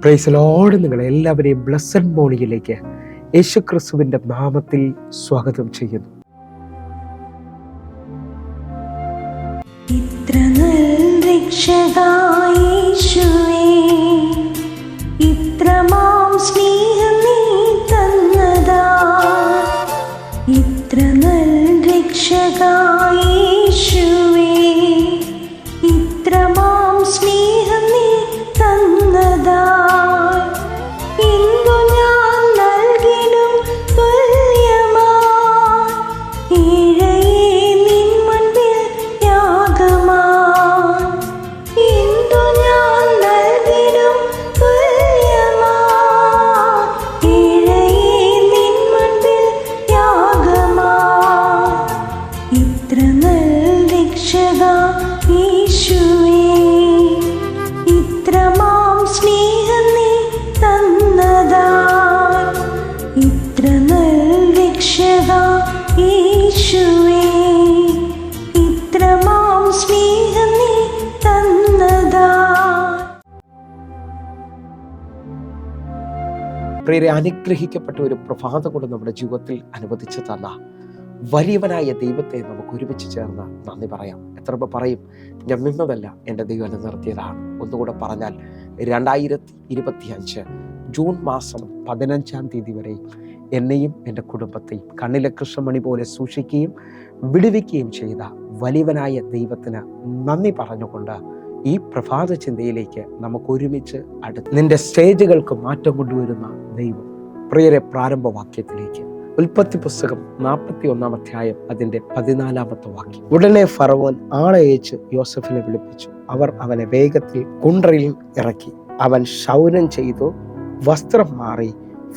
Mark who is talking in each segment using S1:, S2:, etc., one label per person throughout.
S1: Price Lord. നിങ്ങളെല്ലാവരെയും blessed മോർണിംഗിലേക്ക് യേശുക്രിസ്തുവിൻ്റെ നാമത്തിൽ സ്വാഗതം ചെയ്യുന്നു.
S2: ഇത്ര നല്ല രക്ഷകനായ യേശുവേ, ഇത്രമാം സ്നേഹം നീ തന്നതാ. ഇത്ര നല്ല രക്ഷകനായ യേശുവേ, ഇത്രമാം സ്നേഹം നീ തന്നതാ. എന്തു ഞാൻ നൽകിടും തുല്യമാ, ഏഴയേ നിൻ മുൻപിൽ യാഗമാ. എന്തു ഞാൻ നൽകിടും തുല്യമാ, ഏഴയേ നിൻ മുൻപിൽ യാഗമാ. ഇത്ര നല്ല രക്ഷക യേശുവേ, ഇത്രമാം സ്നേഹം നീ തന്നതാ. ഇത്ര നല്ല രക്ഷക യേശുവേ, ഇത്രമാം സ്നേഹം നീ തന്നതാ.
S1: പ്രിയരെ, അനുഗ്രഹിക്കപ്പെട്ട ഒരു പ്രഭാതം കൊണ്ട് നമ്മുടെ ജീവിതത്തിൽ അനുവദിച്ചു തന്ന വലിയവനായ ദൈവത്തെ നമുക്ക് ഒരുമിച്ച് ചേർന്ന് നന്ദി പറയാം. എത്ര പറയും, ഞാൻ നിന്നതല്ല, എൻ്റെ ദൈവം എന്നെ നിർത്തിയതാണ്. ഒന്നുകൂടെ പറഞ്ഞാൽ 2025 ജൂൺ മാസം 15-ാം തീയതി വരെ എന്നെയും എൻ്റെ കുടുംബത്തെയും കണ്ണിലെ കൃഷ്ണമണി പോലെ സൂക്ഷിക്കുകയും വിടുവിക്കുകയും ചെയ്ത വലിയവനായ ദൈവത്തിന് നന്ദി പറഞ്ഞുകൊണ്ട് ഈ പ്രഭാത ചിന്തയിലേക്ക് നമുക്ക് ഒരുമിച്ച് നിന്റെ സ്റ്റേജുകൾക്ക് മാറ്റം കൊണ്ടുവരുന്ന ദൈവം. പ്രിയരെ, പ്രാരംഭവാക്യത്തിലേക്ക് ഉൽപ്പത്തി പുസ്തകം 41-ാം അധ്യായം അതിൻ്റെ 14-ാമത്തെ വാക്യം. ഉടനെ ഫറവോൻ ആളയച്ച് യോസഫിനെ വിളിപ്പിച്ചു. അവർ അവനെ വേഗത്തിൽ കുണ്ട്രയിൽ ഇറക്കി. അവൻ ക്ഷൗരം ചെയ്തു വസ്ത്രം മാറി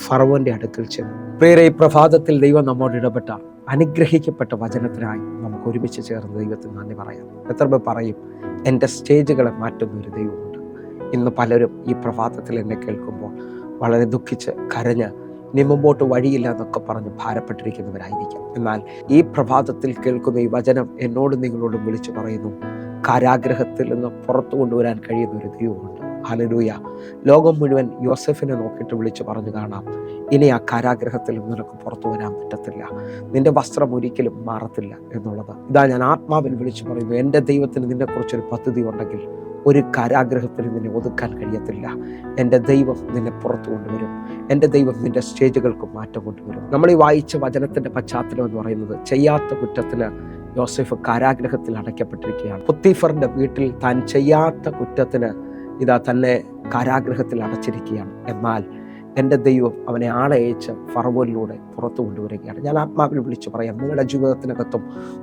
S1: ഫറവോന്റെ അടുക്കൽ ചെന്നു. പ്രിയരെ, ഈ പ്രഭാതത്തിൽ ദൈവം നമ്മോട് ഇടപെട്ട അനുഗ്രഹിക്കപ്പെട്ട വചനത്തിനായി നമുക്ക് ഒരുമിച്ച് ചേർന്ന് ദൈവത്തിന് നന്ദി പറയാം. എത്ര പറയും, എൻ്റെ സ്റ്റേജുകളെ മാറ്റുന്ന ഒരു ദൈവമുണ്ട്. ഇന്ന് പലരും ഈ പ്രഭാതത്തിൽ എന്നെ കേൾക്കുമ്പോൾ വളരെ ദുഃഖിച്ച് കരഞ്ഞ് ഇനി മുമ്പോട്ട് വഴിയില്ല എന്നൊക്കെ പറഞ്ഞ് ഭാരപ്പെട്ടിരിക്കുന്നവരായിരിക്കാം. എന്നാൽ ഈ പ്രഭാതത്തിൽ കേൾക്കുന്ന ഈ വചനം എന്നോടും നിങ്ങളോടും വിളിച്ചു പറയുന്നു, കാരാഗ്രഹത്തിൽ നിന്ന് പുറത്തു കൊണ്ടുവരാൻ കഴിയുന്ന ഒരു ദൈവമുണ്ട്. ഹല്ലേലൂയ. ലോകം മുഴുവൻ യോസഫിനെ നോക്കിയിട്ട് വിളിച്ചു പറഞ്ഞു കാണാം, ഇനി ആ കാരാഗ്രഹത്തിൽ നിനക്ക് പുറത്തു വരാൻ പറ്റത്തില്ല, നിന്റെ വസ്ത്രം ഒരിക്കലും മാറത്തില്ല എന്നുള്ളത്. ഇതാ ഞാൻ ആത്മാവിൽ വിളിച്ചു പറയുന്നു, എൻ്റെ ദൈവത്തിന് നിന്നെക്കുറിച്ചൊരു പദ്ധതി ഉണ്ടെങ്കിൽ ഒരു കാരാഗ്രഹത്തിന് നിന്നെ ഒതുക്കാൻ കഴിയത്തില്ല. എൻ്റെ ദൈവം നിന്നെ പുറത്തു കൊണ്ടുവരും. എൻ്റെ ദൈവം നിന്റെ സ്റ്റേജുകൾക്ക് മാറ്റം കൊണ്ടുവരും. നമ്മൾ ഈ വായിച്ച വചനത്തിൻ്റെ പശ്ചാത്തലം എന്ന് പറയുന്നത്, ചെയ്യാത്ത കുറ്റത്തിന് യോസേഫ് കാരാഗ്രഹത്തിൽ അടയ്ക്കപ്പെട്ടിരിക്കുകയാണ്. പൊത്തീഫറിന്റെ വീട്ടിൽ താൻ ചെയ്യാത്ത കുറ്റത്തിന് ഇതാ തന്നെ കാരാഗ്രഹത്തിൽ അടച്ചിരിക്കുകയാണ്. എന്നാൽ എൻ്റെ ദൈവം അവനെ ആളയച്ച് ഫറവോനിലൂടെ പുറത്തു കൊണ്ടുവരികയാണ്. ഞാൻ ആത്മാവിൽ വിളിച്ചു പറയാം, നിങ്ങളുടെ ജീവിതത്തിനകത്തും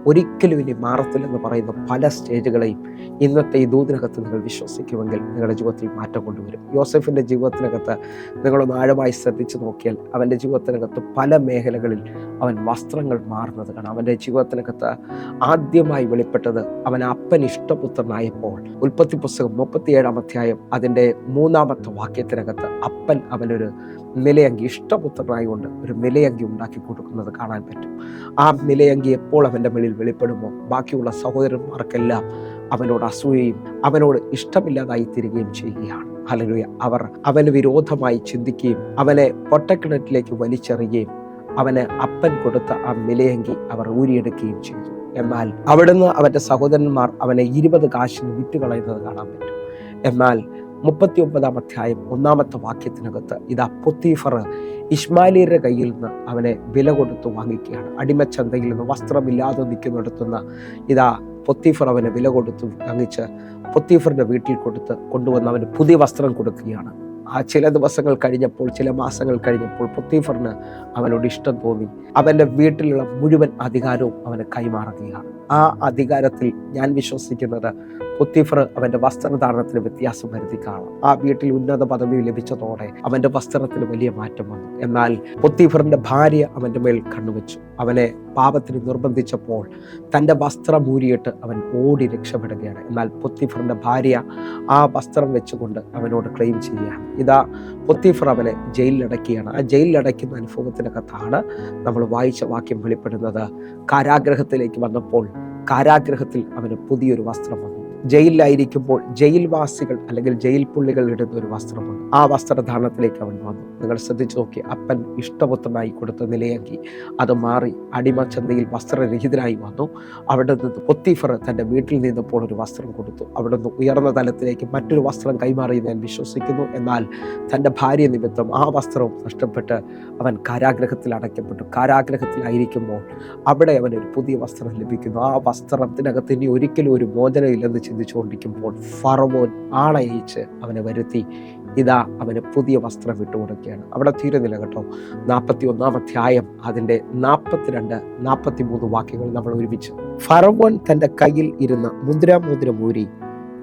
S1: ഒരിക്കലും ഇനി മാറത്തില്ലെന്ന് പറയുന്ന പല സ്റ്റേജുകളെയും ഇന്നത്തെ ഈ ദൂതിനകത്ത് നിങ്ങൾ വിശ്വസിക്കുമെങ്കിൽ നിങ്ങളുടെ ജീവിതത്തിൽ മാറ്റം കൊണ്ടുവരും. യോസഫിൻ്റെ ജീവിതത്തിനകത്ത് നിങ്ങളൊന്ന് ആഴമായി ശ്രദ്ധിച്ചു നോക്കിയാൽ അവൻ്റെ ജീവിതത്തിനകത്ത് പല മേഖലകളിൽ അവൻ വസ്ത്രങ്ങൾ മാറുന്നത് കാണാം. അവൻ്റെ ജീവിതത്തിനകത്ത് ആദ്യമായി വെളിപ്പെട്ടത് അവൻ അപ്പൻ ഇഷ്ടപുത്രനായപ്പോൾ. ഉൽപ്പത്തി പുസ്തകം 37-ാം അധ്യായം അതിൻ്റെ 3-ാമത്തെ വാക്യത്തിനകത്ത് അപ്പൻ അവനൊരു നിലയങ്കി, ഇഷ്ടപുത്രനായതുകൊണ്ട് ഒരു നിലയങ്കി ഉണ്ടാക്കി കൊടുക്കുന്നത് കാണാൻ പറ്റും. ആ നിലയങ്കി എപ്പോൾ അവൻ്റെ മേളിൽ വെളിപ്പെടുമോ ബാക്കിയുള്ള സഹോദരന്മാർക്കെല്ലാം അവനോട് അസൂയയും അവനോട് ഇഷ്ടമില്ലാതായി തീരുകയും ചെയ്യുകയാണ്. ഹല്ലേലൂയ. അവർ അവന് വിരോധമായി ചിന്തിക്കുകയും അവനെ പൊട്ടക്കിണറ്റിലേക്ക് വലിച്ചെറിയുകയും അവന് അപ്പൻ കൊടുത്ത ആ നിലയങ്കി അവർ ഊരിയെടുക്കുകയും ചെയ്തു. എന്നാൽ അവിടുന്ന് അവൻ്റെ സഹോദരന്മാർ അവനെ 20 കാശിന് വിറ്റുകളയുന്നത് കാണാൻ പറ്റും. എന്നാൽ 39-ാം അധ്യായം 1-ാമത്തെ വാക്യത്തിനകത്ത് ഇതാ പൊത്തീഫർ ഇശ്മായേലിയരുടെ കയ്യിൽ നിന്ന് അവനെ വില കൊടുത്ത് വാങ്ങിക്കുകയാണ്. അടിമച്ചന്തയിൽ നിന്ന് വസ്ത്രമില്ലാതെ നിൽക്കുന്നിടത്തുനിന്ന് ഇതാ പൊത്തീഫർ അവനെ വില കൊടുത്ത് വാങ്ങിച്ച് പൊത്തീഫറിന്റെ വീട്ടിൽ കൊണ്ടുവന്ന് അവന് പുതിയ വസ്ത്രം കൊടുക്കുകയാണ്. ആ ചില ദിവസങ്ങൾ കഴിഞ്ഞപ്പോൾ, ചില മാസങ്ങൾ കഴിഞ്ഞപ്പോൾ പൊത്തീഫറിന് അവനോട് ഇഷ്ടം തോന്നി. അവൻ്റെ വീട്ടിലുള്ള മുഴുവൻ അധികാരവും അവന് കൈമാറുകയാണ്. ആ അധികാരത്തിൽ ഞാൻ വിശ്വസിക്കുന്നത് പൊത്തീഫർ അവൻ്റെ വസ്ത്രധാരണത്തിന് വ്യത്യാസം വരുത്തി കാണാം. ആ വീട്ടിൽ ഉന്നത പദവി ലഭിച്ചതോടെ അവൻ്റെ വസ്ത്രത്തിന് വലിയ മാറ്റം വന്നു. എന്നാൽ പൊത്തീഫറിന്റെ ഭാര്യ അവൻ്റെ മേൽ കണ്ണുവെച്ചു. അവനെ പാപത്തിന് നിർബന്ധിച്ചപ്പോൾ തൻ്റെ വസ്ത്രം ഊരിയിട്ട് അവൻ ഓടി രക്ഷപ്പെടുകയാണ്. എന്നാൽ പൊത്തീഫറിന്റെ ഭാര്യ ആ വസ്ത്രം വെച്ചുകൊണ്ട് അവനോട് ക്ലെയിം ചെയ്യുകയാണ്. ഇതാ പൊത്തീഫർ അവനെ ജയിലിലടക്കുകയാണ്. ആ ജയിലിലടയ്ക്കുന്ന അനുഭവത്തിനകത്താണ് നമ്മൾ വായിച്ച വാക്യം വെളിപ്പെടുന്നത്. കാരാഗ്രഹത്തിലേക്ക് വന്നപ്പോൾ കാരാഗ്രഹത്തിൽ അവന് പുതിയൊരു വസ്ത്രം വന്നു. ജയിലിലായിരിക്കുമ്പോൾ ജയിൽവാസികൾ അല്ലെങ്കിൽ ജയിൽ പുള്ളികൾ ഇടുന്ന ഒരു വസ്ത്രമുണ്ട്. ആ വസ്ത്രധാരണത്തിലേക്ക് അവൻ വന്നു. നിങ്ങൾ ശ്രദ്ധിച്ചു നോക്കി, അപ്പൻ ഇഷ്ടപുത്രനായി കൊടുത്ത നിലയാക്കി അത് മാറി അടിമച്ചന്തയിൽ വസ്ത്രരഹിതനായി വന്നു. അവിടെ നിന്ന് പൊത്തിഫർ തൻ്റെ വീട്ടിൽ നിന്നപ്പോൾ ഒരു വസ്ത്രം കൊടുത്തു. അവിടെ നിന്ന് ഉയർന്ന തലത്തിലേക്ക് മറ്റൊരു വസ്ത്രം കൈമാറി ഞാൻ വിശ്വസിക്കുന്നു. എന്നാൽ തൻ്റെ ഭാര്യ നിമിത്തം ആ വസ്ത്രവും നഷ്ടപ്പെട്ട് അവൻ കാരാഗ്രഹത്തിൽ അടയ്ക്കപ്പെട്ടു. കാരാഗ്രഹത്തിലായിരിക്കുമ്പോൾ അവിടെ അവനൊരു പുതിയ വസ്ത്രം ലഭിക്കുന്നു. ആ വസ്ത്രത്തിനകത്ത് ഇനി ഒരിക്കലും ഒരു മോചനമില്ലെന്ന് ചിന്തിച്ചുകൊണ്ടിരിക്കുമ്പോൾ ഫറവോൻ ആളയച്ച് അവനെ വരുത്തി ഇതാ അവന് പുതിയ വസ്ത്രം വിട്ടുകൊടുക്കുകയാണ്. അവിടെ തീരുന്നില്ല കേട്ടോ. 41 അധ്യായം അതിൻ്റെ 42, 43 വാക്യങ്ങൾ നമ്മൾ ഒരുമിച്ച്. ഫറവോൻ തൻ്റെ കയ്യിൽ ഇരുന്ന മുദ്രാമോതിരം ഊരി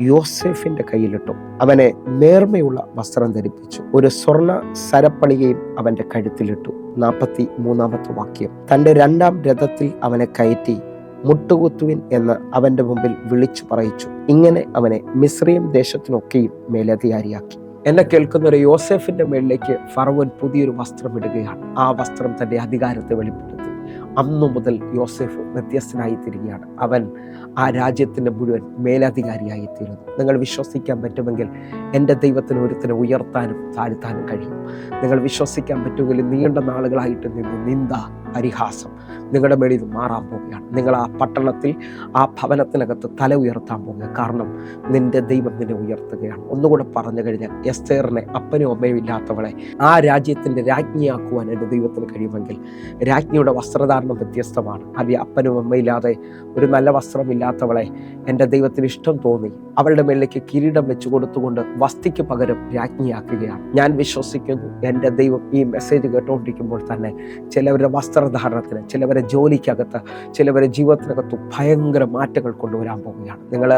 S1: യോസേഫിന്റെ കയ്യിലിട്ടു. അവനെ നേർമയുള്ള വസ്ത്രം ധരിപ്പിച്ചു. ഒരു സ്വർണ്ണ സരപ്പണികയും അവന്റെ കഴുത്തിലിട്ടു. 43 വാക്യം. തൻ്റെ 2-ാം രഥത്തിൽ അവനെ കയറ്റി മുട്ടുകുത്തുവിൻ എന്ന് അവന്റെ മുമ്പിൽ വിളിച്ചു പറയിച്ചു. ഇങ്ങനെ അവനെ മിസ്രയീം ദേശത്തിനൊക്കെയും മേലധികാരിയാക്കി. എന്നെ കേൾക്കുന്ന ഒരു യോസേഫിന്റെ മേളിലേക്ക് ഫറവോൻ പുതിയൊരു വസ്ത്രം ഇടുകയാണ്. ആ വസ്ത്രം തന്റെ അധികാരത്തെ വെളിപ്പെടുത്തി. അന്നു മുതൽ യോസേഫ് വ്യത്യസ്തനായി തീരുകയാണ്. അവൻ ആ രാജ്യത്തിൻ്റെ മുഴുവൻ മേലധികാരിയായിത്തീരുന്നു. നിങ്ങൾ വിശ്വസിക്കാൻ പറ്റുമെങ്കിൽ എൻ്റെ ദൈവത്തിന് ഒരുത്തിനെ ഉയർത്താനും താഴ്ത്താനും കഴിയും. നിങ്ങൾ വിശ്വസിക്കാൻ പറ്റുമെങ്കിൽ നീണ്ട നാളുകളായിട്ട് നിന്ന് നിന്ദ, പരിഹാസം നിങ്ങളുടെ മേളിൽ നിന്ന് മാറാൻ പോവുകയാണ്. നിങ്ങൾ ആ പട്ടണത്തിൽ, ആ ഭവനത്തിനകത്ത് തല ഉയർത്താൻ പോവുക. കാരണം നിന്റെ ദൈവം നിന്നെ ഉയർത്തുകയാണ്. ഒന്നുകൂടെ പറഞ്ഞു കഴിഞ്ഞാൽ, എസ്തേറിനെ അപ്പനും അമ്മയും ഇല്ലാത്തവളെ ആ രാജ്യത്തിൻ്റെ രാജ്ഞിയാക്കുവാൻ എൻ്റെ ദൈവത്തിന് കഴിയുമെങ്കിൽ, രാജ്ഞിയുടെ വസ്ത്രധാരണം വ്യത്യസ്തമാണ്. അത് അപ്പനും അമ്മയില്ലാതെ ഒരു നല്ല വസ്ത്രമില്ലാത്തവളെ എൻ്റെ ദൈവത്തിന് ഇഷ്ടം തോന്നി അവളുടെ മേളിലേക്ക് കിരീടം വെച്ചു കൊടുത്തുകൊണ്ട് വസ്തിക്ക് പകരം രാജ്ഞിയാക്കുകയാണ്. ഞാൻ വിശ്വസിക്കുന്നു എൻ്റെ ദൈവം ഈ മെസ്സേജ് കേട്ടുകൊണ്ടിരിക്കുമ്പോൾ തന്നെ ചിലവരുടെ വസ്ത്രധാരണത്തിന്, ചിലവരെ ജോലിക്കകത്ത്, ചിലവരെ ജീവിതത്തിനകത്ത് ഭയങ്കര മാറ്റങ്ങൾ കൊണ്ടുവരാൻ പോവുകയാണ്. നിങ്ങൾ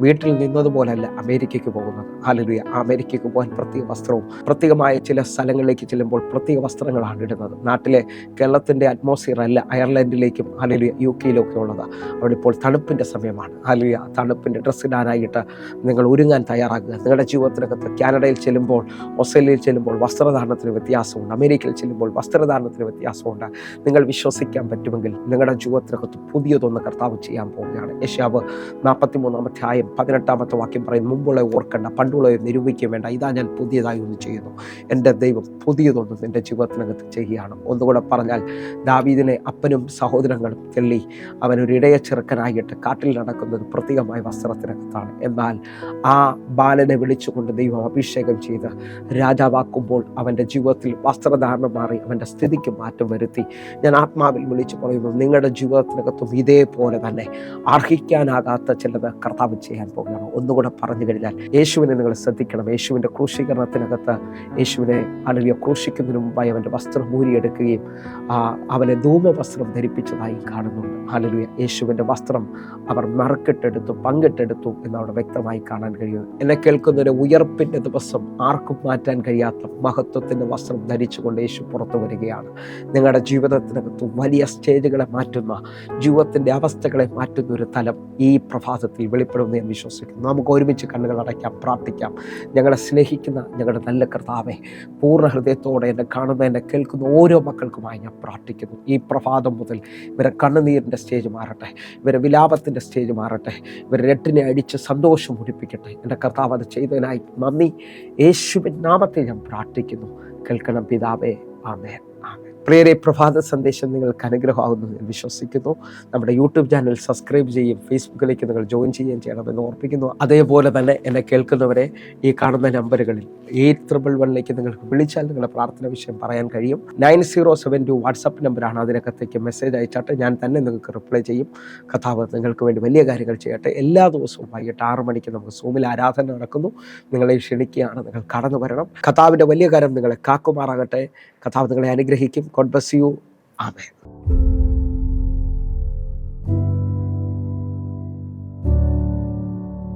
S1: വീട്ടിൽ നിന്നതുപോലല്ല അമേരിക്കയ്ക്ക് പോകുന്നത്. ഹല്ലേലൂയ. അമേരിക്കയ്ക്ക് പോകാൻ പ്രത്യേക വസ്ത്രവും പ്രത്യേകമായ ചില സ്ഥലങ്ങളിലേക്ക് ചെല്ലുമ്പോൾ പ്രത്യേക വസ്ത്രങ്ങളാണ് ഇടുന്നത്. നാട്ടിലെ കേരളത്തിൻ്റെ അറ്റ്മോസ്ഫിയർ അല്ല അയർലൻഡിലേക്കും ഹല്ലേലൂയ UK-യിലൊക്കെ ഉള്ളത്. അവിടെ ഇപ്പോൾ തണുപ്പിൻ്റെ സമയമാണ്. ഹല്ലേലൂയ. തണുപ്പിൻ്റെ ഡ്രസ്സ് ഇടാനായിട്ട് നിങ്ങൾ ഒരുങ്ങാൻ തയ്യാറാകുക. നിങ്ങളുടെ ജീവിതത്തിനകത്ത് കാനഡയിൽ ചെല്ലുമ്പോൾ, ഓസ്ട്രേലിയയിൽ ചെല്ലുമ്പോൾ വസ്ത്രധാരണത്തിന് വ്യത്യാസമുണ്ട്. അമേരിക്കയിൽ ചെല്ലുമ്പോൾ വസ്ത്രധാരണത്തിന് വ്യത്യാസമുണ്ട്. നിങ്ങൾ വിശ്വസിക്കാൻ പറ്റുമെങ്കിൽ നിങ്ങളുടെ ജീവിതത്തിനകത്ത് പുതിയതൊന്ന് കർത്താവ് ചെയ്യാൻ പോവുകയാണ്. യെശയ്യാവ് 43 അധ്യായം 18 വാക്യം പറയും, മുമ്പുള്ള ഓർക്കണ്ട, പണ്ടുള്ള നിരൂപിക്കുകയും വേണ്ട, ഇതാ ഞാൻ പുതിയതായി ഒന്ന് ചെയ്യുന്നു. എൻ്റെ ദൈവം പുതിയതൊന്നും നിൻ്റെ ജീവിതത്തിനകത്ത് ചെയ്യുകയാണ്. ഒന്നുകൂടെ പറഞ്ഞാൽ, ദാവീദിനെ അപ്പനും സഹോദരങ്ങളും തെള്ളി അവനൊരു ഇടയ ചെറുക്കനായിട്ട് കാട്ടിൽ നടക്കുന്നത് പ്രത്യേകമായ വസ്ത്രത്തിനകത്താണ്. എന്നാൽ ആ ബാലനെ വിളിച്ചുകൊണ്ട് ദൈവം അഭിഷേകം ചെയ്ത് രാജാവാക്കുമ്പോൾ അവൻ്റെ ജീവിതത്തിൽ വസ്ത്രധാരണം മാറി അവൻ്റെ സ്ഥിതിക്ക് മാറ്റം വരുത്തി. ഞാൻ ആത്മാവിൽ വിളിച്ചു പറയുന്നു, നിങ്ങളുടെ ജീവിതത്തിനകത്തും ഇതേപോലെ തന്നെ അർഹിക്കാനാകാത്ത ചിലത് കർത്താവ് ചെയ്യാൻ പോകുകയാണ്. ഒന്നുകൂടെ പറഞ്ഞു കഴിഞ്ഞാൽ, യേശുവിനെ നിങ്ങൾ ശ്രദ്ധിക്കണം. യേശുവിൻ്റെ ക്രൂശീകരണത്തിനകത്ത് യേശുവിനെ അല്ലെങ്കിൽ ക്രൂശിക്കുന്നതിന് മുമ്പായി അവൻ്റെ വസ്ത്രം ഊരിയെടുക്കുകയും അവനെ ധൂമവസ്ത്രം ധരിപ്പിച്ചതായി കാണുന്നുണ്ട്. ഹല്ലേലൂയ. യേശുവിൻ്റെ വസ്ത്രം അവർ നറുക്കിട്ടെടുത്തു, പങ്കിട്ടെടുത്തു എന്നവിടെ വ്യക്തമായി കാണാൻ കഴിയും. എന്നെ കേൾക്കുന്നൊരു ഉയർപ്പിൻ്റെ ദിവസം ആർക്കും മാറ്റാൻ കഴിയാത്ത മഹത്വത്തിൻ്റെ വസ്ത്രം ധരിച്ചുകൊണ്ട് യേശു പുറത്തു വരികയാണ്. നിങ്ങളുടെ ജീവിതത്തിനകത്ത് വലിയ സ്റ്റേജുകളെ മാറ്റുന്ന, ജീവിതത്തിൻ്റെ അവസ്ഥകളെ മാറ്റുന്ന ഒരു തലം ഈ പ്രഭാതത്തിൽ വെളിപ്പെടുമെന്ന് ഞാൻ വിശ്വസിക്കുന്നു. നമുക്ക് ഒരുമിച്ച് കണ്ണുകൾ അടയ്ക്കാം, പ്രാർത്ഥിക്കാം. ഞങ്ങളെ സ്നേഹിക്കുന്ന ഞങ്ങളുടെ നല്ല കർത്താവേ, പൂർണ്ണ ഹൃദയത്തോടെ എന്നെ കാണുന്ന, എന്നെ കേൾക്കുന്ന ഓരോ മക്കൾക്കുമായി ഞാൻ പ്രാർത്ഥിക്കുന്നു. ഈ പ്രഭാതം മുതൽ ഇവരെ കണ്ണുനീരിൻ്റെ സ്റ്റേജ് മാറട്ടെ, ഇവരെ വിലാപത്തിൻ്റെ സ്റ്റേജ് മാറട്ടെ, ഇവരെ രട്ടിനെ അടിച്ച് സന്തോഷം മുടിപ്പിക്കട്ടെ. എൻ്റെ കർത്താവ് അത് ചെയ്തതിനായി നന്ദി. യേശുവിൻ നാമത്തിൽ ഞാൻ പ്രാർത്ഥിക്കുന്നു. കേൾക്കണം പിതാവേ. ആമേൻ. ആമേൻ. പ്രിയരെ, പ്രഭാത സന്ദേശം നിങ്ങൾക്ക് അനുഗ്രഹമാകുന്നു എന്ന് വിശ്വസിക്കുന്നു. നമ്മുടെ യൂട്യൂബ് ചാനൽ സബ്സ്ക്രൈബ് ചെയ്യും, ഫേസ്ബുക്കിലേക്ക് നിങ്ങൾ ജോയിൻ ചെയ്യുകയും ചെയ്യണമെന്ന് ഓർപ്പിക്കുന്നു. അതേപോലെ തന്നെ എന്നെ കേൾക്കുന്നവരെ ഈ കാണുന്ന നമ്പറുകളിൽ 811 നിങ്ങൾക്ക് വിളിച്ചാൽ നിങ്ങളുടെ പ്രാർത്ഥന വിഷയം പറയാൻ കഴിയും. 9072 വാട്സപ്പ് നമ്പറാണ്. അതിനകത്തേക്ക് മെസ്സേജ് അയച്ചാട്ടെ, ഞാൻ തന്നെ നിങ്ങൾക്ക് റിപ്ലൈ ചെയ്യും. കർത്താവ് നിങ്ങൾക്ക് വേണ്ടി വലിയ കാര്യങ്ങൾ ചെയ്യട്ടെ. എല്ലാ ദിവസവും വൈകിട്ട് 6 മണിക്ക് നമുക്ക് സൂമിൽ ആരാധന നടക്കുന്നു. നിങ്ങളെ ക്ഷണിക്കുകയാണ്, നിങ്ങൾ കടന്നു വരണം. കർത്താവിൻ്റെ വലിയ കാര്യം നിങ്ങളെ കാക്കുമാറാകട്ടെ. കർത്താവ് നിങ്ങളെ അനുഗ്രഹിക്കും. God bless you. Amen.